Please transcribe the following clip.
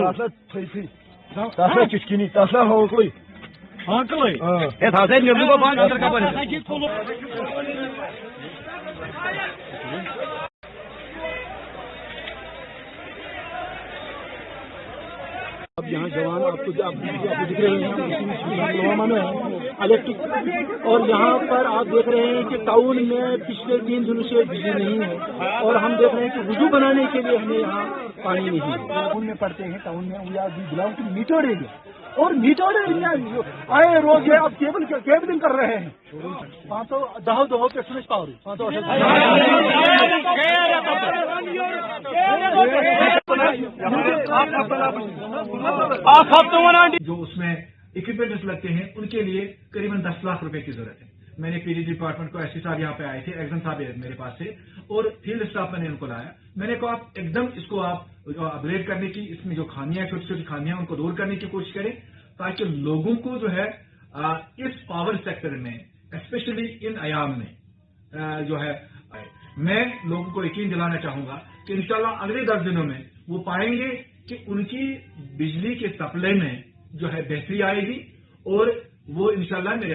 اب یہاں جوان آپ کو دکھ رہے ہیں پلوامہ میں الیکٹرک، اور یہاں پر آپ دیکھ رہے ہیں کہ ٹاؤن میں پچھلے 3 دنوں سے بجلی نہیں ہے، اور ہم دیکھ رہے ہیں کہ وضو بنانے کے لیے ہمیں یہاں پانی نہیں ہے۔ ٹاؤن میں پڑتے ہیں، ٹاؤن میں بلاؤ کہ میٹر ایریا، اور میٹر ایریا آئے روز ہے، اب کیبلنگ کر رہے ہیں 510 پہ سوئچ پاور جو اس میں اکوپمنٹس لگتے ہیں ان کے لیے قریباً 10 لاکھ روپے کی ضرورت ہے۔ میں نے پی ڈی ڈپارٹمنٹ کو ایس صاحب یہاں پہ آئے تھے، ایگزام صاحب میرے پاس سے، اور فیلڈ اسٹاف میں نے ان کو لایا۔ میں نے کہا آپ ایک دم اس کو آپ اپگریڈ کرنے کی، اس میں جو خامیاں چھوٹی چھوٹی خامیاں ان کو دور کرنے کی کوشش کریں، تاکہ لوگوں کو جو ہے اس پاور سیکٹر میں اسپیشلی ان ایام میں جو ہے، میں لوگوں کو یقین دلانا چاہوں گا کہ انشاءاللہ اگلے 10 دنوں میں وہ پائیں گے کہ ان کی بجلی کے سپلائی میں جو ہے بہتری آئے گی، اور وہ انشاءاللہ میرے